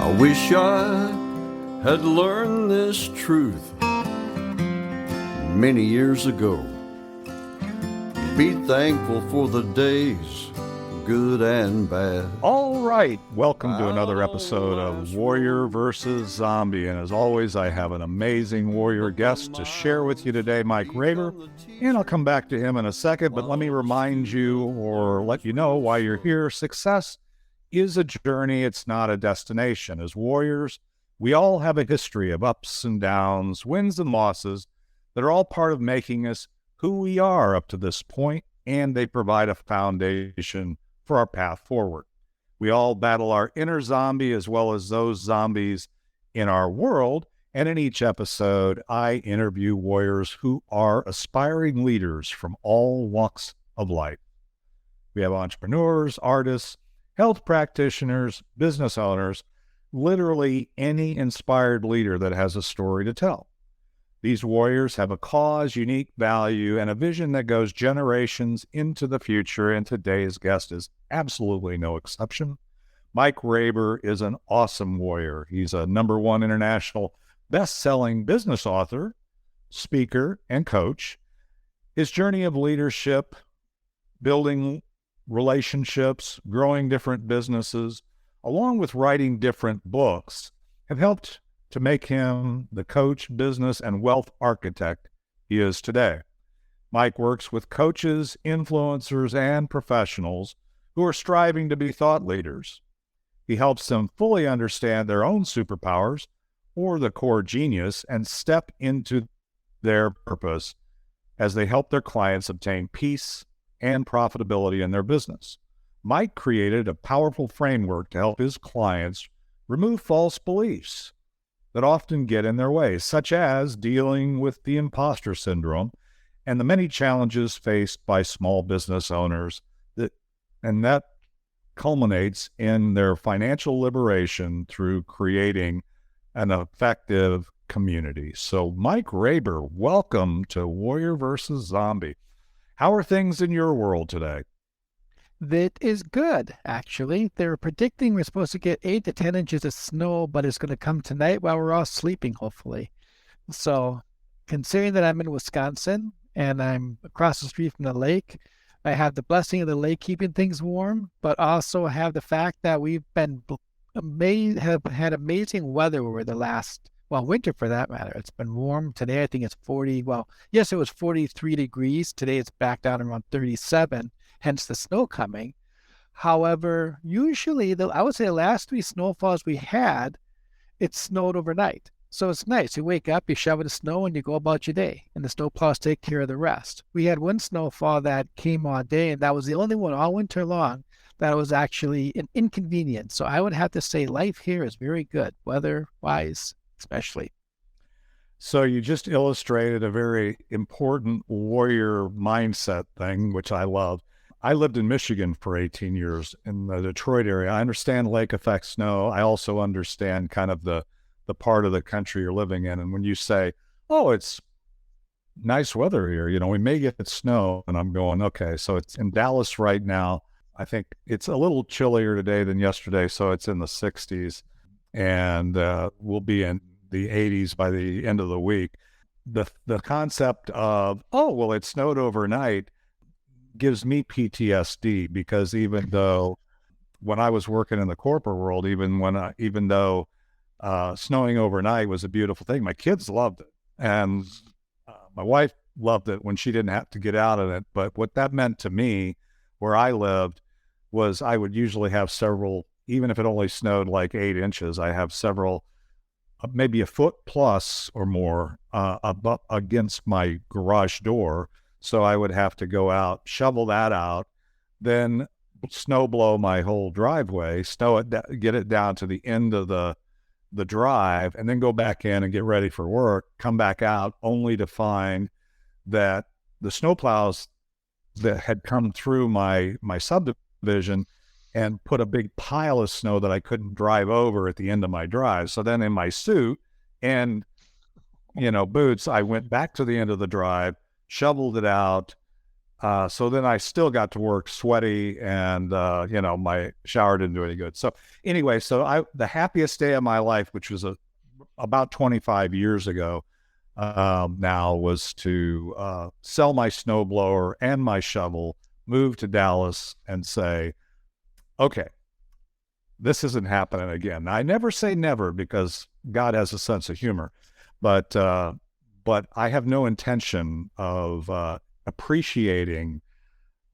I wish I had learned this truth many years ago. Be thankful for the days, good and bad. All right, welcome to another episode of Warrior versus Zombie. And as always, I have an amazing warrior guest to share with you today, Mike Raber. And I'll come back to him in a second, but let me remind you or let you know why you're here. Success is a journey, it's not a destination. As warriors, we all have a history of ups and downs, wins and losses that are all part of making us who we are up to this point, and they provide a foundation for our path forward. We all battle our inner zombie as well as those zombies in our world, and in each episode, I interview warriors who are aspiring leaders from all walks of life. We have entrepreneurs, artists, health practitioners, business owners, literally any inspired leader that has a story to tell. These warriors have a cause, unique value, and a vision that goes generations into the future, and today's guest is absolutely no exception. Mike Raber is an awesome warrior. He's a #1 international best-selling business author, speaker, and coach. His journey of leadership, building relationships, growing different businesses, along with writing different books, have helped to make him the coach, business, and wealth architect he is today. Mike works with coaches, influencers, and professionals who are striving to be thought leaders. He helps them fully understand their own superpowers or the core genius and step into their purpose as they help their clients obtain peace and profitability in their business. Mike created a powerful framework to help his clients remove false beliefs that often get in their way, such as dealing with the imposter syndrome and the many challenges faced by small business owners, and that culminates in their financial liberation through creating an effective community. So Mike Raber, welcome to Warrior versus Zombie. How are things in your world today? That is good, actually. They're predicting we're supposed to get 8 to 10 inches of snow, but it's going to come tonight while we're all sleeping, hopefully. So, considering that I'm in Wisconsin and I'm across the street from the lake, I have the blessing of the lake keeping things warm, but also have the fact that we've been have had amazing weather over the last, winter for that matter. It's been warm. Today I think it's 40, yes, it was 43 degrees. Today it's back down around 37. Hence the snow coming. However, usually, I would say the last 3 snowfalls we had, it snowed overnight. So it's nice. You wake up, you shovel the snow, and you go about your day. And the snowplows take care of the rest. We had one snowfall that came all day, and that was the only one all winter long that was actually an inconvenience. So I would have to say life here is very good, weather-wise especially. So you just illustrated a very important warrior mindset thing, which I love. I lived in Michigan for 18 years in the Detroit area. I understand lake effect snow. I also understand kind of the part of the country you're living in. And when you say, oh, it's nice weather here, we may get snow. And I'm going, okay, so it's in Dallas right now. I think it's a little chillier today than yesterday. So it's in the 60s and we'll be in the 80s by the end of the week. The concept of, oh, well, it snowed overnight gives me PTSD, because even though when I was working in the corporate world, even though snowing overnight was a beautiful thing, my kids loved it. And my wife loved it when she didn't have to get out of it. But what that meant to me where I lived was I would usually have several, even if it only snowed like 8 inches, I have several, maybe a foot plus or more against my garage door. So I would have to go out, shovel that out, then snow blow my whole driveway, get it down to the end of the drive, and then go back in and get ready for work, come back out only to find that the snowplows that had come through my subdivision and put a big pile of snow that I couldn't drive over at the end of my drive. So then in my suit and, boots, I went back to the end of the drive, shoveled it out, So then I still got to work sweaty and, my shower didn't do any good. So anyway, the happiest day of my life, which was about 25 years ago now, was to sell my snowblower and my shovel, move to Dallas and say, okay, this isn't happening again. Now, I never say never because God has a sense of humor, but I have no intention of appreciating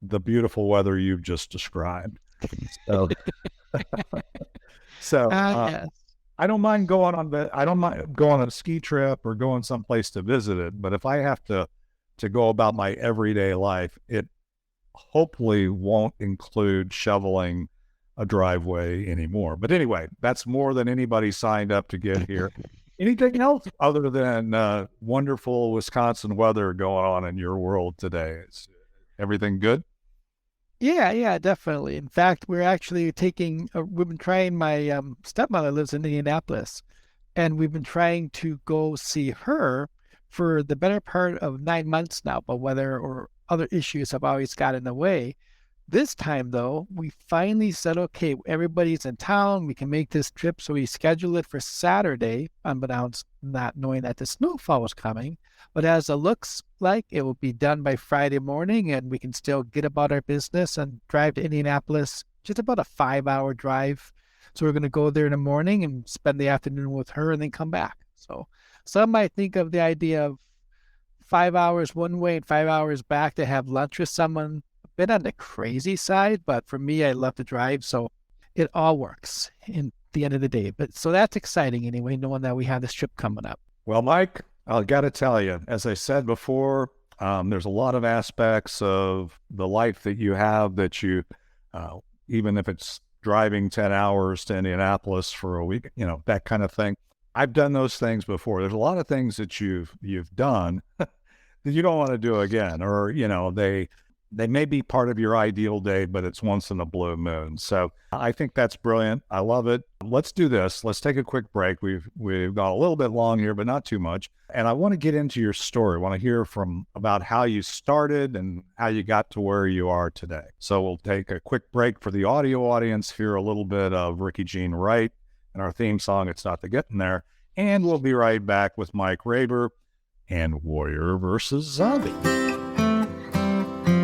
the beautiful weather you've just described. So, Yes. I don't mind going on a ski trip or going someplace to visit it, but if I have to go about my everyday life, it hopefully won't include shoveling a driveway anymore. But anyway, that's more than anybody signed up to get here. Anything else other than wonderful Wisconsin weather going on in your world today? Is everything good? Yeah, definitely. In fact, we're actually we've been trying, my stepmother lives in Indianapolis, and we've been trying to go see her for the better part of 9 months now, but weather or other issues have always got in the way. This time, though, we finally said, okay, everybody's in town. We can make this trip. So we scheduled it for Saturday, unbeknownst, not knowing that the snowfall was coming. But as it looks like, it will be done by Friday morning, and we can still get about our business and drive to Indianapolis, just about a 5-hour drive. So we're going to go there in the morning and spend the afternoon with her and then come back. So some might think of the idea of 5 hours one way and 5 hours back to have lunch with someone bit on the crazy side, but for me, I love to drive, so it all works in the end of the day. But so that's exciting anyway, knowing that we have this trip coming up. Well, Mike, I got to tell you, as I said before, there's a lot of aspects of the life that you have that you, even if it's driving 10 hours to Indianapolis for a week, that kind of thing. I've done those things before. There's a lot of things that you've done that you don't want to do again, or, they may be part of your ideal day, but it's once in a blue moon. So I think that's brilliant. I love it. Let's do this. Let's take a quick break. We've gone a little bit long here, but not too much. And I want to get into your story. I want to hear about how you started and how you got to where you are today. So we'll take a quick break for the audio audience, hear a little bit of Ricky Jean Wright and our theme song, It's Not the Getting There. And we'll be right back with Mike Raber and Warrior versus Zombie.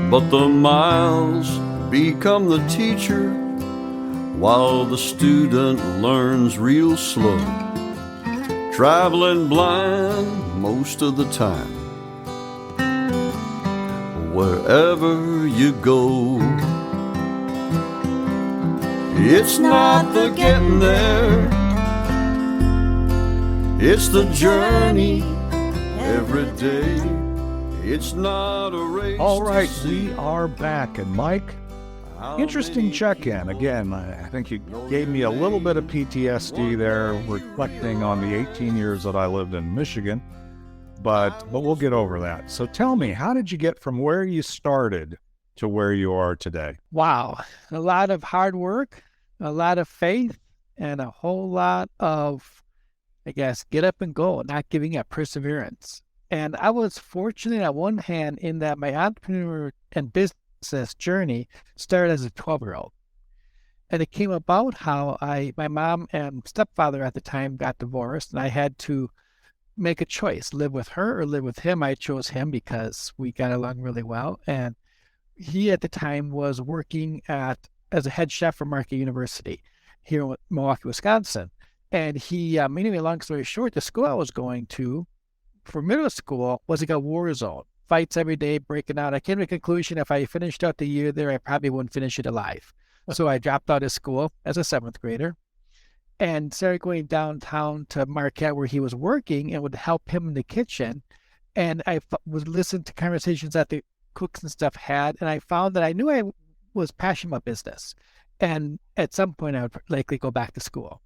But the miles become the teacher while the student learns real slow, traveling blind most of the time. Wherever you go, it's not the getting there, it's the journey every day. It's not a race. All right, we are back. And Mike, interesting check-in. Again, I think you gave me a little bit of PTSD there, reflecting on the 18 years that I lived in Michigan, but we'll get over that. So tell me, how did you get from where you started to where you are today? Wow. A lot of hard work, a lot of faith, and a whole lot of, get up and go, not giving up, perseverance. And I was fortunate on one hand in that my entrepreneur and business journey started as a 12-year-old. And it came about how my mom and stepfather at the time got divorced, and I had to make a choice, live with her or live with him. I chose him because we got along really well. And he at the time was working as a head chef for Marquette University here in Milwaukee, Wisconsin. And he, anyway, long story short, the school I was going to for middle school was like a war zone. Fights every day, breaking out. I came to the conclusion if I finished out the year there, I probably wouldn't finish it alive. So I dropped out of school as a 7th grader and started going downtown to Marquette where he was working and would help him in the kitchen. And I would listen to conversations that the cooks and stuff had. And I found that I knew I was passionate about business. And at some point I would likely go back to school.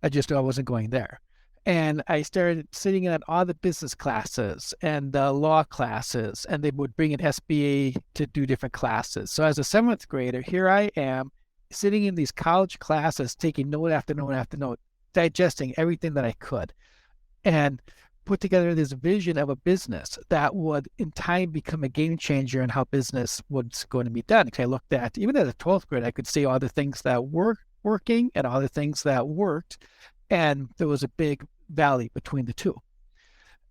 I just knew I wasn't going there. And I started sitting in all the business classes and the law classes, and they would bring an SBA to do different classes. So as a 7th grader, here I am sitting in these college classes, taking note after note after note, digesting everything that I could. And put together this vision of a business that would in time become a game changer in how business was going to be done. Because I looked at, even at the 12th grade, I could see all the things that were working and all the things that worked. And there was a big valley between the two.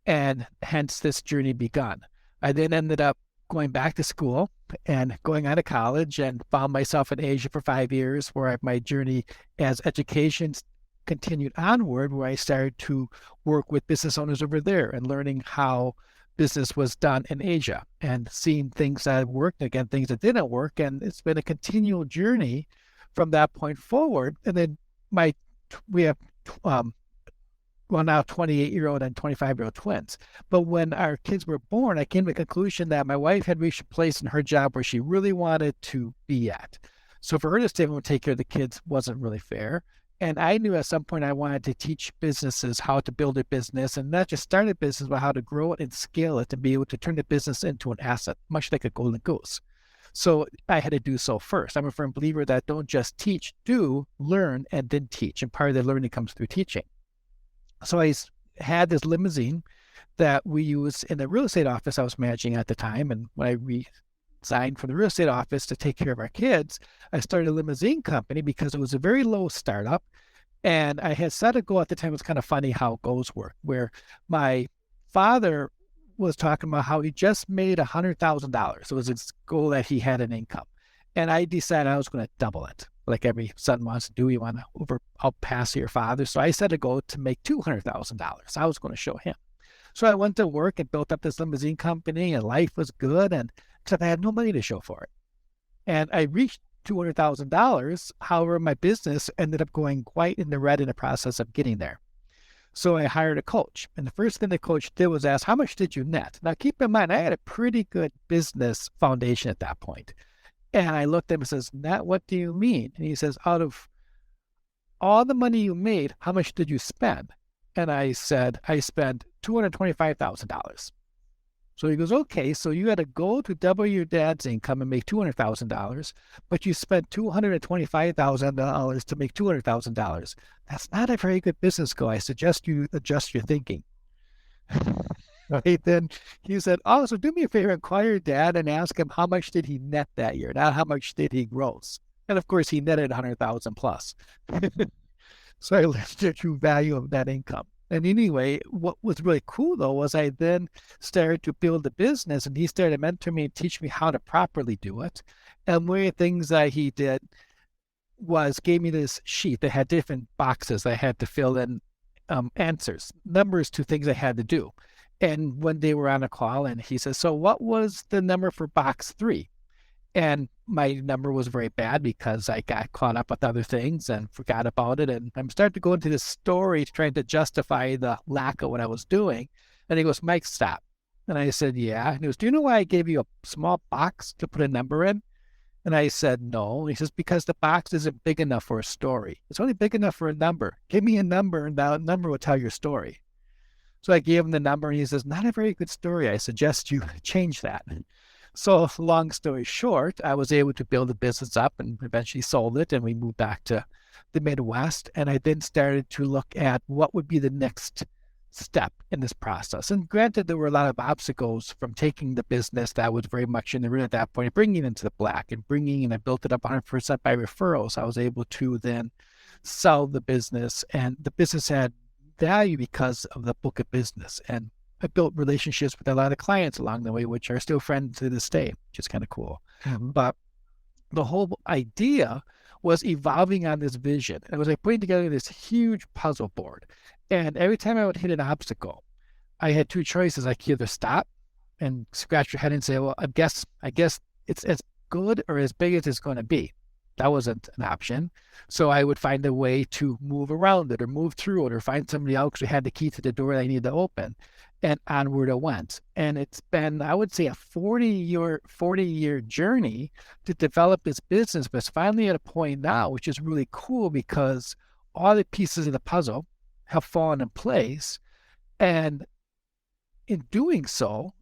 And hence this journey begun. I then ended up going back to school and going on to college and found myself in Asia for 5 years, where my journey as education continued onward, where I started to work with business owners over there and learning how business was done in Asia and seeing things that worked, again, things that didn't work. And it's been a continual journey from that point forward. And then we have now 28-year-old and 25-year-old twins. But when our kids were born, I came to the conclusion that my wife had reached a place in her job where she really wanted to be at. So for her to stay home and take care of the kids wasn't really fair. And I knew at some point I wanted to teach businesses how to build a business, and not just start a business, but how to grow it and scale it and be able to turn the business into an asset, much like a golden goose. So I had to do so first. I'm a firm believer that don't just teach, do, learn, and then teach. And part of the learning comes through teaching. So I had this limousine that we used in the real estate office I was managing at the time. And when I resigned from the real estate office to take care of our kids, I started a limousine company because it was a very low startup. And I had set a goal at the time. It was kind of funny how goals work, where my father was talking about how he just made $100,000. It was his goal that he had an income. And I decided I was going to double it. Like every son wants to do, you want to outpass your father. So I set a goal to make $200,000. I was going to show him. So I went to work and built up this limousine company, and life was good, and except I had no money to show for it. And I reached $200,000. However, my business ended up going quite in the red in the process of getting there. So I hired a coach. And the first thing the coach did was ask, how much did you net? Now, keep in mind, I had a pretty good business foundation at that point. And I looked at him and says, Nat, what do you mean? And he says, out of all the money you made, how much did you spend? And I said, I spent $225,000. So he goes, okay, so you had a goal to double your dad's income and make $200,000, but you spent $225,000 to make $200,000. That's not a very good business goal. I suggest you adjust your thinking. Right, then he said, oh, so do me a favor, inquire your dad and ask him how much did he net that year, not how much did he gross. And of course, he netted 100,000 plus. So I learned the true value of that income. And anyway, what was really cool though was I then started to build a business, and he started mentoring me and teach me how to properly do it. And one of the things that he did was gave me this sheet that had different boxes I had to fill in answers, numbers to things I had to do. And one day we're on a call and he says, so what was the number for box 3? And my number was very bad because I got caught up with other things and forgot about it. And I'm starting to go into this story trying to justify the lack of what I was doing. And he goes, Mike, stop. And I said, yeah. And he goes, do you know why I gave you a small box to put a number in? And I said, no. And he says, because the box isn't big enough for a story. It's only big enough for a number. Give me a number and that number will tell your story. So I gave him the number and he says, not a very good story. I suggest you change that. So long story short, I was able to build the business up and eventually sold it. And we moved back to the Midwest. And I then started to look at what would be the next step in this process. And granted, there were a lot of obstacles from taking the business that was very much in the red at that point, bringing it into the black and I built it up 100% by referrals. I was able to then sell the business, and the business had value because of the book of business. And I built relationships with a lot of clients along the way, which are still friends to this day, which is kind of cool. But the whole idea was evolving on this vision. It was like putting together this huge puzzle board. And every time I would hit an obstacle, I had two choices. I could either stop and scratch your head and say, well, I guess it's as good or as big as it's going to be. That wasn't an option. So I would find a way to move around it or move through it or find somebody else who had the key to the door that I needed to open. And onward it went. And it's been, I would say, a 40-year journey to develop this business. But it's finally at a point now, which is really cool because all the pieces of the puzzle have fallen in place. And in doing so,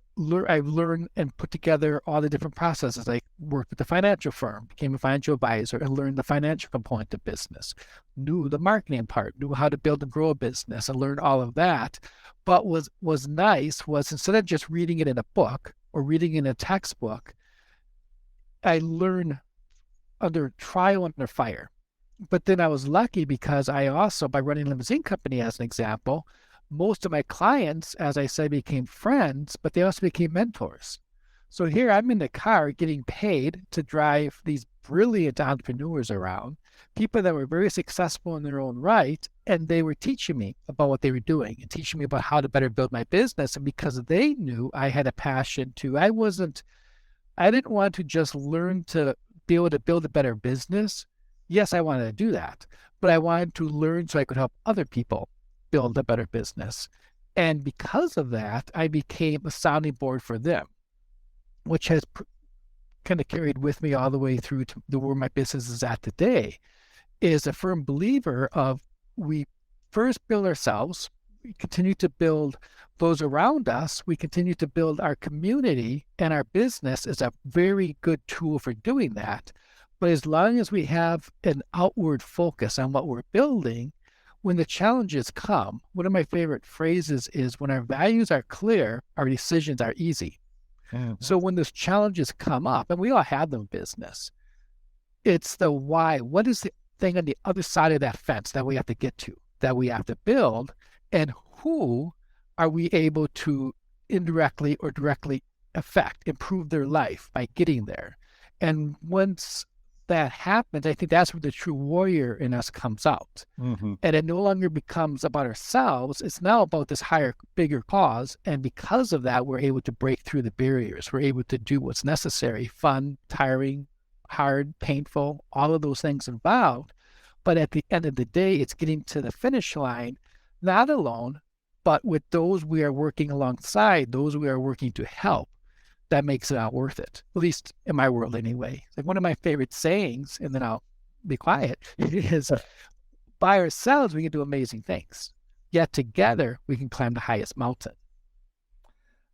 I've learned and put together all the different processes. I worked with the financial firm, became a financial advisor, and learned the financial component of business, knew the marketing part, knew how to build and grow a business, and learned all of that. But was nice was instead of just reading it in a book or reading it in a textbook, I learned under trial and under fire. But then I was lucky because I also, by running a limousine company as an example, most of my clients, as I said, became friends, but they also became mentors. So here I'm in the car getting paid to drive these brilliant entrepreneurs around, people that were very successful in their own right, and they were teaching me about what they were doing and teaching me about how to better build my business. And because they knew I had a passion to, I didn't want to just learn to be able to build a better business. Yes, I wanted to do that, but I wanted to learn so I could help other people build a better business. And because of that, I became a sounding board for them, which has kind of carried with me all the way through to where my business is at today, is a firm believer of we first build ourselves, we continue to build those around us, we continue to build our community, and our business is a very good tool for doing that. But as long as we have an outward focus on what we're building, when the challenges come, one of my favorite phrases is when our values are clear, our decisions are easy. Mm-hmm. So when those challenges come up, and we all have them in business, it's the why. What is the thing on the other side of that fence that we have to get to, that we have to build, and who are we able to indirectly or directly affect, improve their life by getting there? And once that happens, I think that's where the true warrior in us comes out. Mm-hmm. And it no longer becomes about ourselves. It's now about this higher, bigger cause. And because of that, we're able to break through the barriers. We're able to do what's necessary, fun, tiring, hard, painful, all of those things involved. But at the end of the day, it's getting to the finish line, not alone, but with those we are working alongside, those we are working to help. That makes it all worth it, at least in my world anyway. Like one of my favorite sayings, and then I'll be quiet, is by ourselves, we can do amazing things. Yet together, we can climb the highest mountain.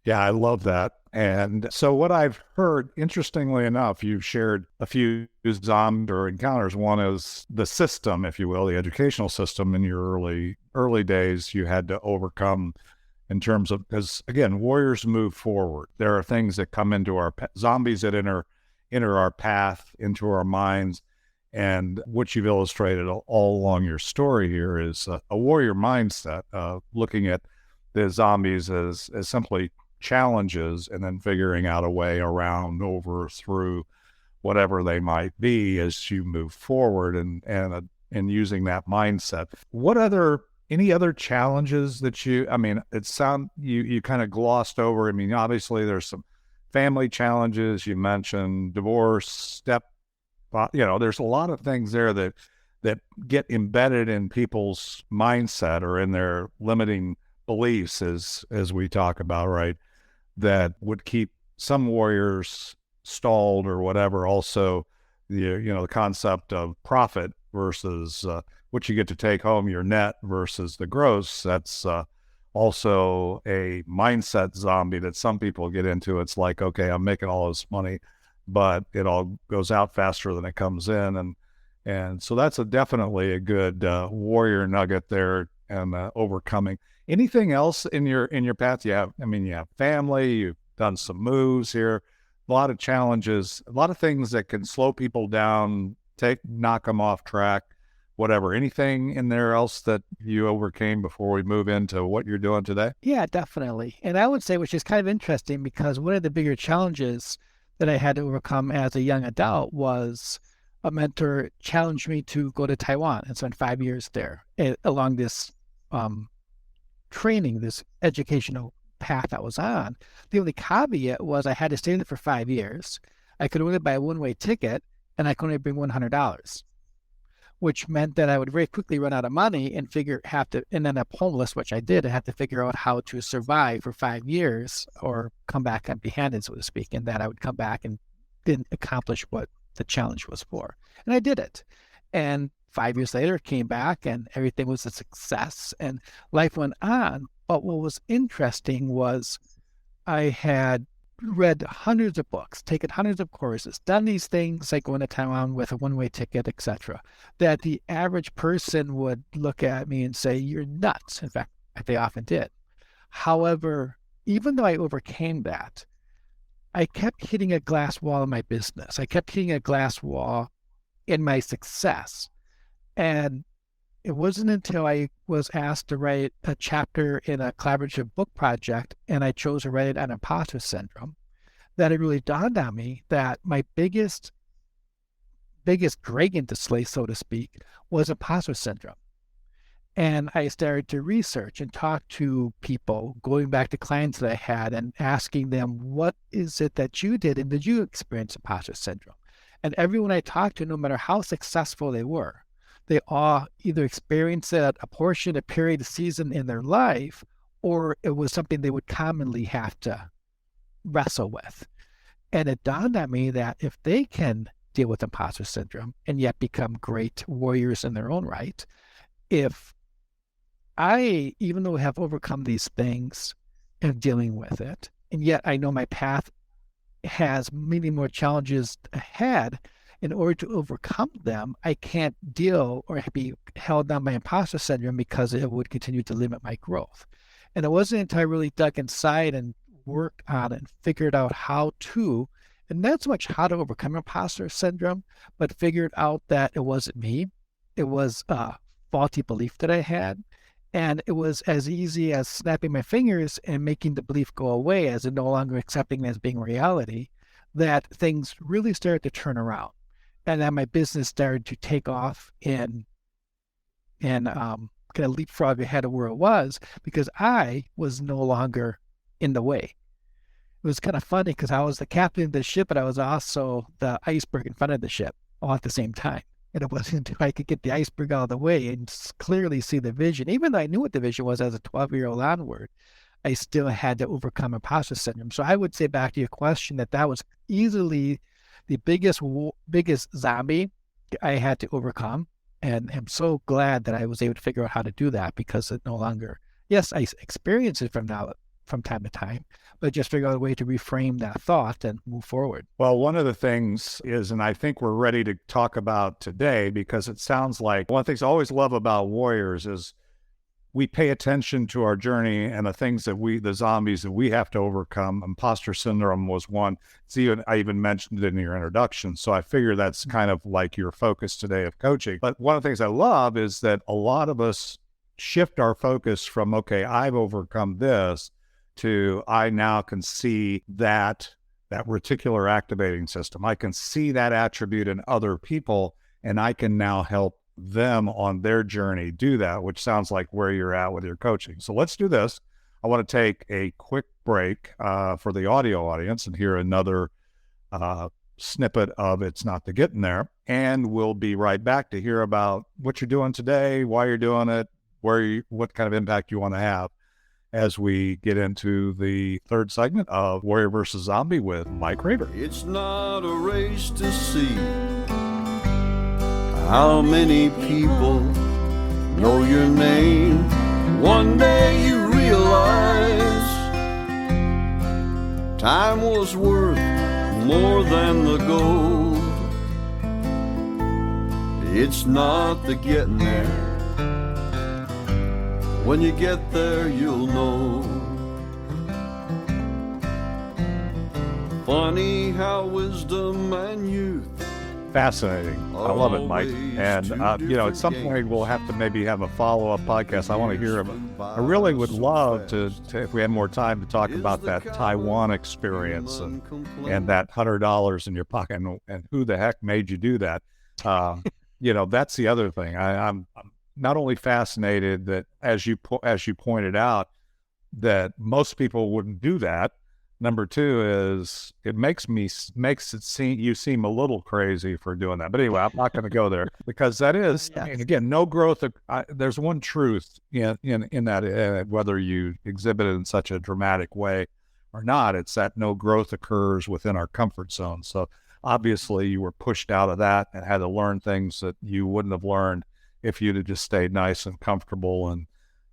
Yeah, I love that. And so what I've heard, interestingly enough, you've shared a few zombie or encounters. One is the system, if you will, the educational system in your early days you had to overcome in terms of, because again, warriors move forward. There are things that come into our zombies that enter our path, into our minds. And what you've illustrated all along your story here is a warrior mindset, looking at the zombies as simply challenges and then figuring out a way around, over, through whatever they might be as you move forward, and using that mindset. Any other challenges that you kind of glossed over? I mean, obviously there's some family challenges. You mentioned divorce, there's a lot of things there that get embedded in people's mindset or in their limiting beliefs, as we talk about, right? That would keep some warriors stalled or whatever. Also, the concept of profit versus what you get to take home, your net versus the gross. That's also a mindset zombie that some people get into. It's like, okay, I'm making all this money, but it all goes out faster than it comes in. And so that's definitely a good warrior nugget there, and overcoming. Anything else in your path? You have family, you've done some moves here, a lot of challenges, a lot of things that can slow people down, knock them off track, whatever. Anything in there else that you overcame before we move into what you're doing today? Yeah, definitely. And I would say, which is kind of interesting, because one of the bigger challenges that I had to overcome as a young adult was a mentor challenged me to go to Taiwan and spend 5 years there along this training, this educational path I was on. The only caveat was I had to stay there for 5 years. I could only buy a one-way ticket, and I could only bring $100, which meant that I would very quickly run out of money and end up homeless, which I did. I had to figure out how to survive for 5 years or come back empty-handed, so to speak, and that I would come back and didn't accomplish what the challenge was for. And I did it. And 5 years later, came back and everything was a success and life went on. But what was interesting was I had read hundreds of books, taken hundreds of courses, done these things like going to Taiwan with a one-way ticket, etc., that the average person would look at me and say, "You're nuts." In fact, they often did. However, even though I overcame that, I kept hitting a glass wall in my business. I kept hitting a glass wall in my success. And it wasn't until I was asked to write a chapter in a collaborative book project, and I chose to write it on imposter syndrome, that it really dawned on me that my biggest dragon to slay, so to speak, was imposter syndrome. And I started to research and talk to people, going back to clients that I had and asking them, what is it that you did? And did you experience imposter syndrome? And everyone I talked to, no matter how successful they were, they all either experienced it a portion, a period, a season in their life, or it was something they would commonly have to wrestle with. And it dawned on me that if they can deal with imposter syndrome and yet become great warriors in their own right, if I, even though I have overcome these things and dealing with it, and yet I know my path has many more challenges ahead, in order to overcome them, I can't deal or be held down by imposter syndrome because it would continue to limit my growth. And it wasn't until I really dug inside and worked on it and figured out how to, and not so much how to overcome imposter syndrome, but figured out that it wasn't me. It was a faulty belief that I had. And it was as easy as snapping my fingers and making the belief go away as it no longer accepting it as being reality, that things really started to turn around. And then my business started to take off and kind of leapfrog ahead of where it was because I was no longer in the way. It was kind of funny because I was the captain of the ship, but I was also the iceberg in front of the ship all at the same time. And it wasn't until I could get the iceberg out of the way and clearly see the vision. Even though I knew what the vision was as a 12-year-old onward, I still had to overcome imposter syndrome. So I would say back to your question that was easily the biggest zombie I had to overcome. And I'm so glad that I was able to figure out how to do that because it no longer, yes, I experience it from time to time, but just figure out a way to reframe that thought and move forward. Well, one of the things is, and I think we're ready to talk about today, because it sounds like one of the things I always love about warriors is we pay attention to our journey and the things that the zombies that we have to overcome. Imposter syndrome was one. I even mentioned it in your introduction. So I figure that's kind of like your focus today of coaching. But one of the things I love is that a lot of us shift our focus from, okay, I've overcome this, to I now can see that reticular activating system. I can see that attribute in other people, and I can now help them on their journey do that, which sounds like where you're at with your coaching. So let's do this. I want to take a quick break for the audio audience and hear another snippet of It's Not the Getting There. And we'll be right back to hear about what you're doing today, why you're doing it, what kind of impact you want to have as we get into the third segment of Warrior versus Zombie with Mike Raber. It's not a race to see how many people know your name. One day you realize time was worth more than the gold. It's not the getting there. When you get there, you'll know. Funny how wisdom and youth. Fascinating. I love it, Mike. And, at some point we'll have to maybe have a follow-up podcast. I want to hear about it. I really would love to, if we had more time, to talk about that Taiwan experience and that $100 in your pocket and who the heck made you do that. That's the other thing. I'm not only fascinated that, as you pointed out, that most people wouldn't do that. Number two is it makes you seem a little crazy for doing that. But anyway, I'm not going to go there because that is, I mean, again, no growth. There's one truth in that, whether you exhibit it in such a dramatic way or not, it's that no growth occurs within our comfort zone. So obviously you were pushed out of that and had to learn things that you wouldn't have learned if you'd have just stayed nice and comfortable and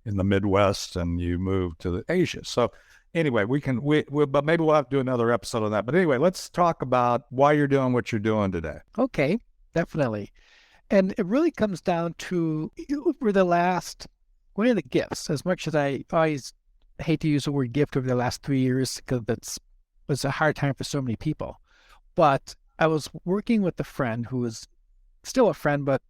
in the Midwest and you moved to Asia. So Anyway, but maybe we'll have to do another episode on that. But anyway, let's talk about why you're doing what you're doing today. Okay, definitely. And it really comes down to over the last, one of the gifts, as much as I always hate to use the word gift over the last 3 years, because was a hard time for so many people. But I was working with a friend who was still a friend, but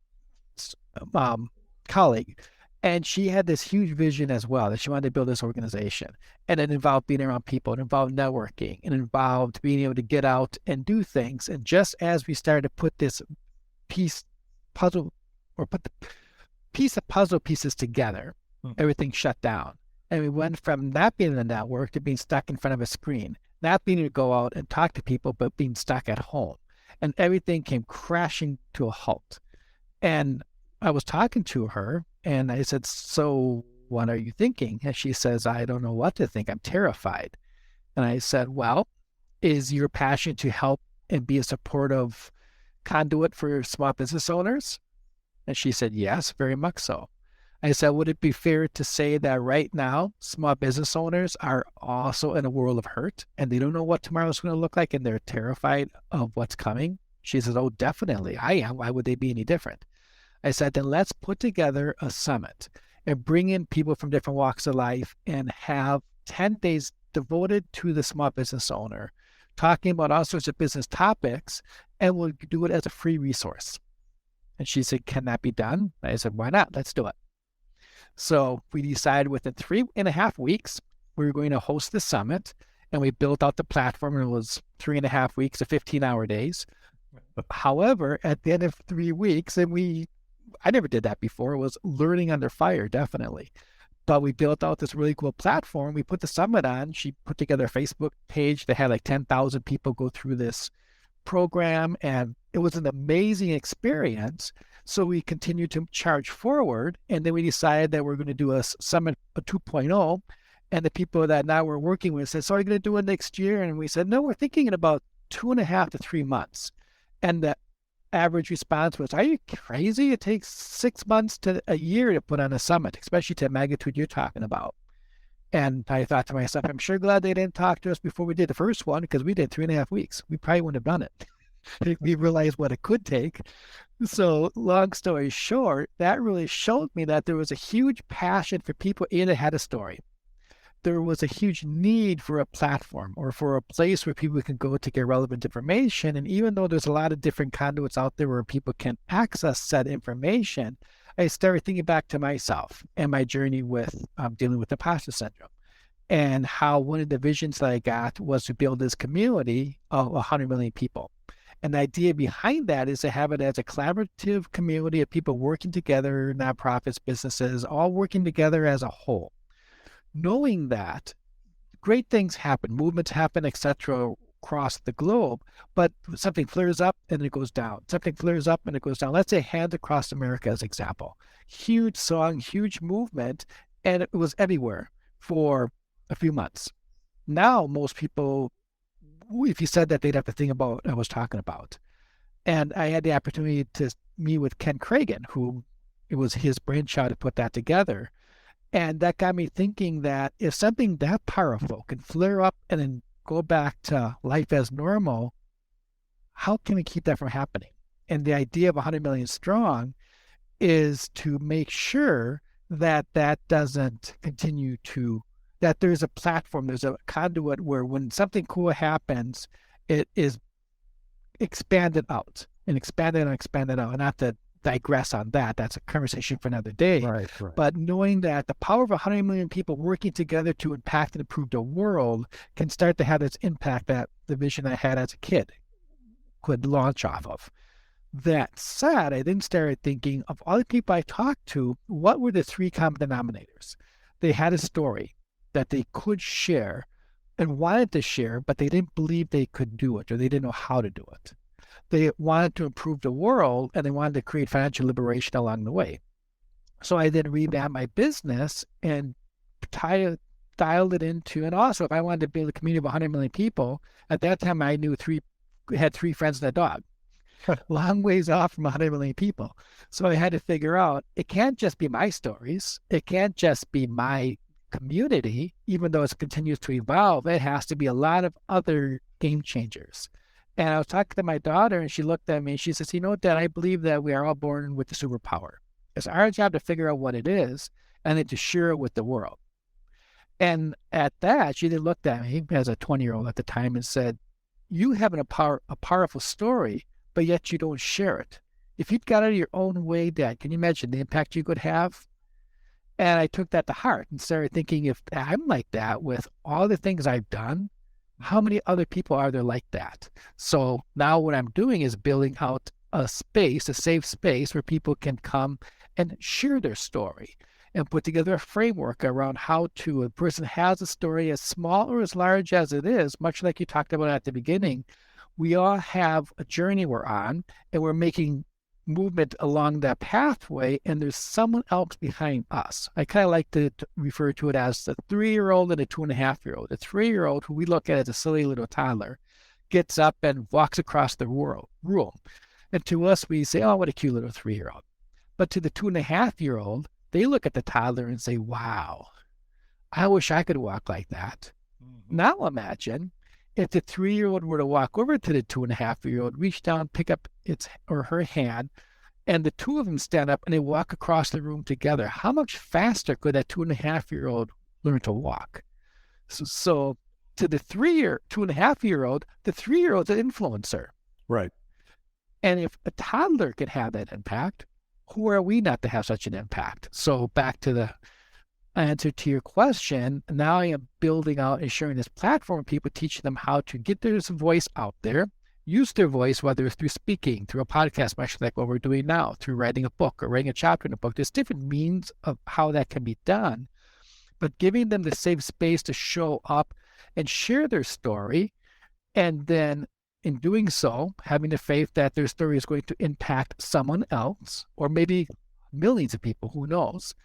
colleague. And she had this huge vision as well, that she wanted to build this organization. And it involved being around people. It involved networking. It involved being able to get out and do things. And just as we started to put this puzzle pieces together, everything shut down. And we went from not being in the network to being stuck in front of a screen, not being able to go out and talk to people, but being stuck at home. And everything came crashing to a halt. And I was talking to her and I said, so what are you thinking? And she says, I don't know what to think. I'm terrified. And I said, well, is your passion to help and be a supportive conduit for small business owners? And she said, yes, very much so. I said, would it be fair to say that right now, small business owners are also in a world of hurt and they don't know what tomorrow's going to look like and they're terrified of what's coming? She says, oh, definitely. I am. Why would they be any different? I said, then let's put together a summit and bring in people from different walks of life and have 10 days devoted to the small business owner, talking about all sorts of business topics, and we'll do it as a free resource. And she said, can that be done? I said, why not? Let's do it. So we decided within 3.5 weeks, we were going to host the summit, and we built out the platform, and it was 3.5 weeks of 15-hour days. However, at the end of 3 weeks, and I never did that before. It was learning under fire, definitely. But we built out this really cool platform. We put the summit on. She put together a Facebook page that had like 10,000 people go through this program. And it was an amazing experience. So we continued to charge forward. And then we decided that we're going to do a summit 2.0. And the people that now we're working with said, so are you going to do it next year? And we said, no, we're thinking in about 2.5 to 3 months. And the average response was, are you crazy? It takes 6 months to a year to put on a summit, especially to the magnitude you're talking about. And I thought to myself, I'm sure glad they didn't talk to us before we did the first one, because we did 3.5 weeks. We probably wouldn't have done it. We realized what it could take. So long story short, that really showed me that there was a huge passion for people that had a story. There was a huge need for a platform or for a place where people can go to get relevant information. And even though there's a lot of different conduits out there where people can access said information, I started thinking back to myself and my journey with dealing with imposter syndrome, and how one of the visions that I got was to build this community of 100 million people. And the idea behind that is to have it as a collaborative community of people working together, nonprofits, businesses, all working together as a whole. Knowing that great things happen, movements happen, etc., across the globe, but something flares up and it goes down. Something flares up and it goes down. Let's say Hands Across America as an example. Huge song, huge movement, and it was everywhere for a few months. Now, most people, if you said that, they'd have to think about what I was talking about. And I had the opportunity to meet with Ken Cragen, who it was his brainchild to put that together. And that got me thinking that if something that powerful can flare up and then go back to life as normal, how can we keep that from happening? And the idea of 100 million strong is to make sure that that doesn't continue to, that there's a platform, there's a conduit where when something cool happens, it is expanded out and expanded and expanded out. And not to digress on that. That's a conversation for another day. Right. But knowing that the power of 100 million people working together to impact and improve the world can start to have this impact that the vision I had as a kid could launch off of. That said, I then started thinking of all the people I talked to, what were the three common denominators? They had a story that they could share and wanted to share, but they didn't believe they could do it or they didn't know how to do it. They wanted to improve the world and they wanted to create financial liberation along the way. So I then revamped my business and dialed it into, and also if I wanted to build a community of 100 million people, at that time I had three friends and a dog. Long ways off from 100 million people. So I had to figure out, it can't just be my stories. It can't just be my community, even though it continues to evolve, it has to be a lot of other game changers. And I was talking to my daughter, and she looked at me and she says, Dad, I believe that we are all born with the superpower. It's our job to figure out what it is and then to share it with the world. And at that, she then looked at me as a 20-year-old at the time and said, you have a powerful story, but yet you don't share it. If you'd got out of your own way, Dad, can you imagine the impact you could have? And I took that to heart and started thinking, if I'm like that with all the things I've done, how many other people are there like that? So now what I'm doing is building out a space, a safe space where people can come and share their story and put together a framework around how a person has a story as small or as large as it is, much like you talked about at the beginning. We all have a journey we're on, and we're making movement along that pathway, and there's someone else behind us. I kind of like to refer to it as the 3-year-old and a 2.5-year-old. The 3-year-old, who we look at as a silly little toddler, gets up and walks across the room. And to us, we say, oh, what a cute little 3-year-old. But to the 2.5-year-old, they look at the toddler and say, wow, I wish I could walk like that. Mm-hmm. Now imagine if the 3-year-old were to walk over to the 2.5-year-old, reach down, pick up its or her hand, and the two of them stand up and they walk across the room together. How much faster could that 2.5-year-old learn to walk? So to the 2.5-year-old, the 3-year-old's an influencer. Right. And if a toddler can have that impact, who are we not to have such an impact? So back to the answer to your question, now I am building out and sharing this platform, people teaching them how to get their voice out there, use their voice, whether it's through speaking, through a podcast, much like what we're doing now, through writing a book or writing a chapter in a book. There's different means of how that can be done, but giving them the safe space to show up and share their story, and then in doing so, having the faith that their story is going to impact someone else, or maybe millions of people, who knows.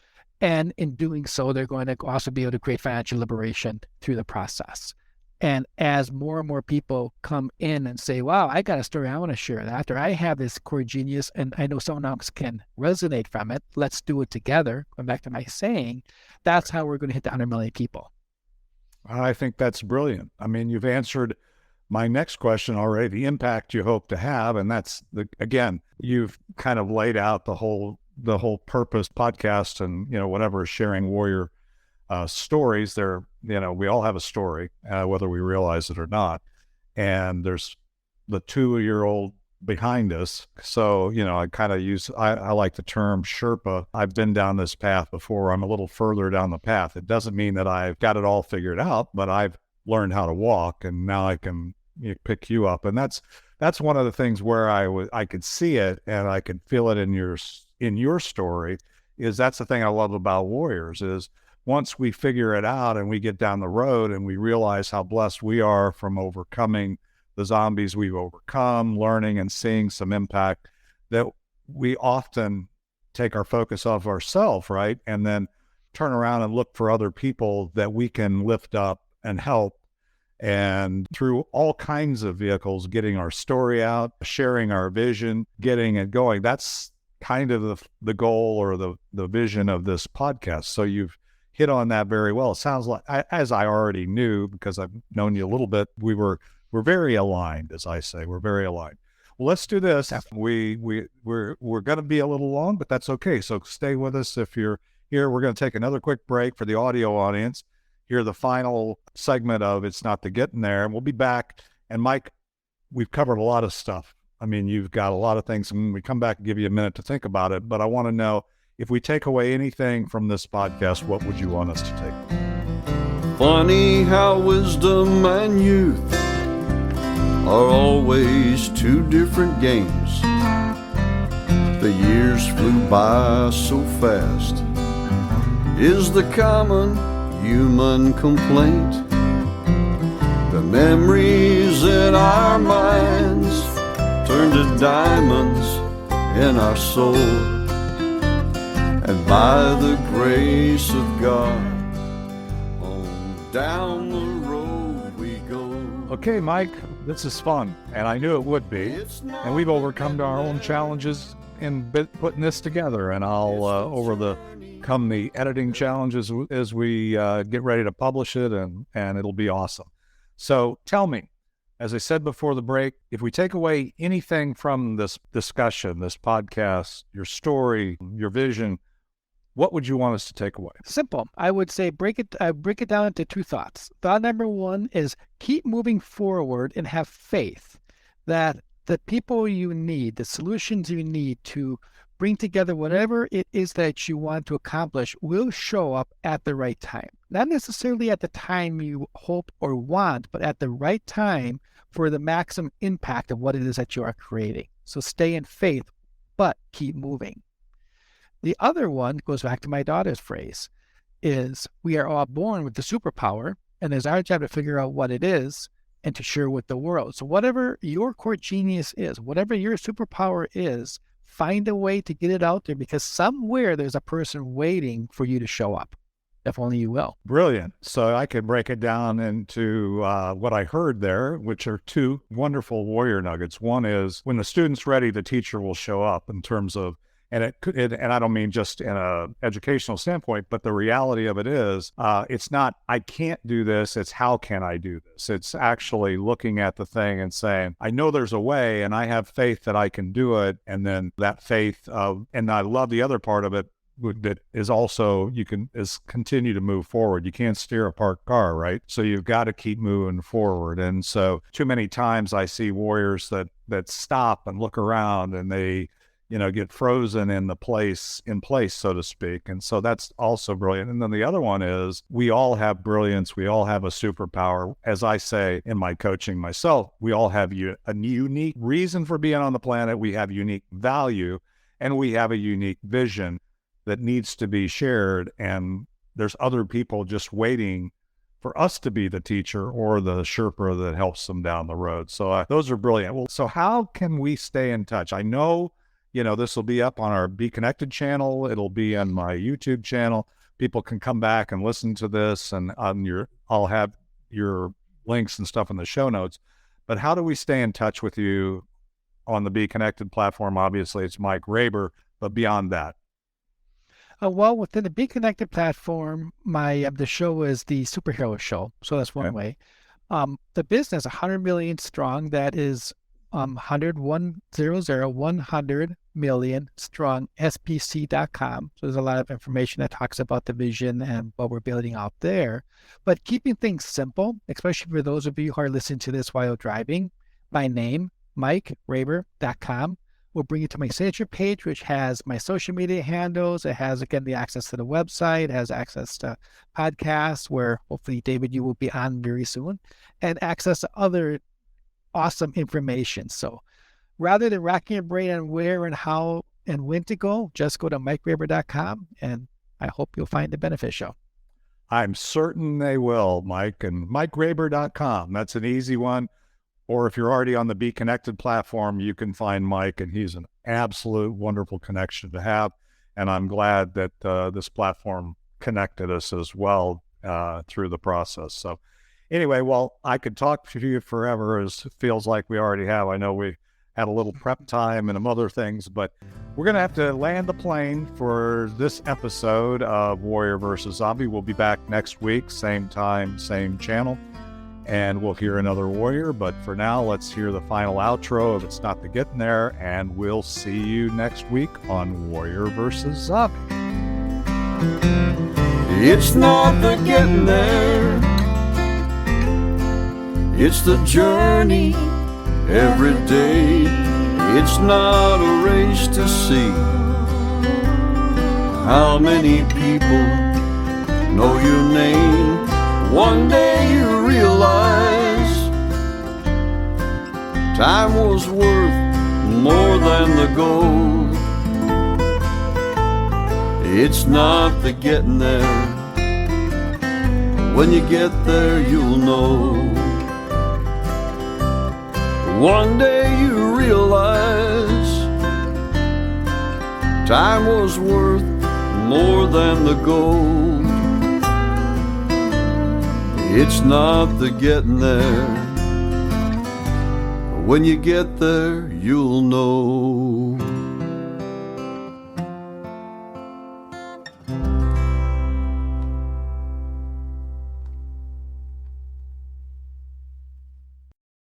And in doing so, they're going to also be able to create financial liberation through the process. And as more and more people come in and say, wow, I got a story, I want to share that, or I have this core genius and I know someone else can resonate from it, let's do it together. Going back to my saying, that's how we're going to hit the 100 million people. I think that's brilliant. I mean, you've answered my next question already, the impact you hope to have. And that's, again, you've kind of laid out the whole purpose podcast and, whatever, sharing warrior stories. There, we all have a story, whether we realize it or not. And there's the 2-year-old behind us. So, I kind of I like the term Sherpa. I've been down this path before. I'm a little further down the path. It doesn't mean that I've got it all figured out, but I've learned how to walk, and now I can pick you up. And that's one of the things where I could see it and I could feel it in your story. Is that's the thing I love about warriors, is once we figure it out and we get down the road and we realize how blessed we are from overcoming the zombies we've overcome, learning and seeing some impact, that we often take our focus off ourselves, right? And then turn around and look for other people that we can lift up and help. And through all kinds of vehicles, getting our story out, sharing our vision, getting it going. That's kind of the goal or the vision of this podcast. So you've hit on that very well. It sounds like, as I already knew, because I've known you a little bit, we're very aligned, as I say. We're very aligned. Well, let's do this. We're going to be a little long, but that's okay. So stay with us if you're here. We're going to take another quick break for the audio audience. Hear the final segment of It's Not the Getting There, and we'll be back. And Mike, we've covered a lot of stuff. I mean, you've got a lot of things, and when we come back and give you a minute to think about it, but I want to know, if we take away anything from this podcast, what would you want us to take? Funny how wisdom and youth are always two different games. The years flew by so fast is the common human complaint. The memories in our minds turn to diamonds in our soul, and by the grace of God, on down the road we go. Okay, Mike, this is fun, and I knew it would be. And we've overcome our own challenges in putting this together, and I'll come the editing challenges as we get ready to publish it, and it'll be awesome. So tell me, as I said before the break, if we take away anything from this discussion, this podcast, your story, your vision, what would you want us to take away? Simple. I would say break it down into two thoughts. Thought number one is keep moving forward and have faith that the people you need, the solutions you need to bring together whatever it is that you want to accomplish will show up at the right time. Not necessarily at the time you hope or want, but at the right time for the maximum impact of what it is that you are creating. So stay in faith, but keep moving. The other one goes back to my daughter's phrase, is we are all born with the superpower, and it's our job to figure out what it is and to share with the world. So whatever your core genius is, whatever your superpower is, find a way to get it out there, because somewhere there's a person waiting for you to show up, if only you will. Brilliant. So I could break it down into what I heard there, which are two wonderful warrior nuggets. One is when the student's ready, the teacher will show up in terms of, and I don't mean just in a educational standpoint, but the reality of it is, it's not, I can't do this, it's how can I do this? It's actually looking at the thing and saying, I know there's a way and I have faith that I can do it. And then that faith and I love the other part of it, that is also, is continue to move forward. You can't steer a parked car, right? So you've got to keep moving forward. And so too many times I see warriors that stop and look around and they, get frozen in place, so to speak. And so that's also brilliant. And then the other one is we all have brilliance. We all have a superpower. As I say in my coaching myself, we all have a unique reason for being on the planet. We have unique value and we have a unique vision that needs to be shared. And there's other people just waiting for us to be the teacher or the Sherpa that helps them down the road. So those are brilliant. Well, so how can we stay in touch? I know, this will be up on our Be Connected channel. It'll be on my YouTube channel. People can come back and listen to this, and I'll have your links and stuff in the show notes. But how do we stay in touch with you on the Be Connected platform? Obviously, it's Mike Raber, but beyond that. Well, within the Be Connected platform, the show is the Superhero Show. So that's one way. The business, 100 million strong, that is 100 million strong spc.com. So there's a lot of information that talks about the vision and what we're building out there. But keeping things simple, especially for those of you who are listening to this while driving, my name, MikeRaber.com, will bring you to my signature page, which has my social media handles. It has, again, the access to the website, it has access to podcasts where hopefully, David, you will be on very soon, and access to other awesome information. So rather than racking your brain on where and how and when to go, just go to MikeRaber.com, and I hope you'll find it beneficial. I'm certain they will, Mike, and MikeRaber.com. That's an easy one. Or if you're already on the Be Connected platform, you can find Mike, and he's an absolute wonderful connection to have. And I'm glad that this platform connected us as well through the process. So anyway, well, I could talk to you forever, as it feels like we already have. I know we had a little prep time and some other things, but we're going to have to land the plane for this episode of Warrior versus Zombie. We'll be back next week, same time, same channel, and we'll hear another warrior. But for now, let's hear the final outro of It's Not the Getting There, and we'll see you next week on Warrior versus Zombie. It's not the getting there, it's the journey every day. It's not a race to see how many people know your name. One day you realize time was worth more than the gold. It's not the getting there, when you get there you'll know. One day you realize time was worth more than the gold. It's not the getting there, when you get there you'll know.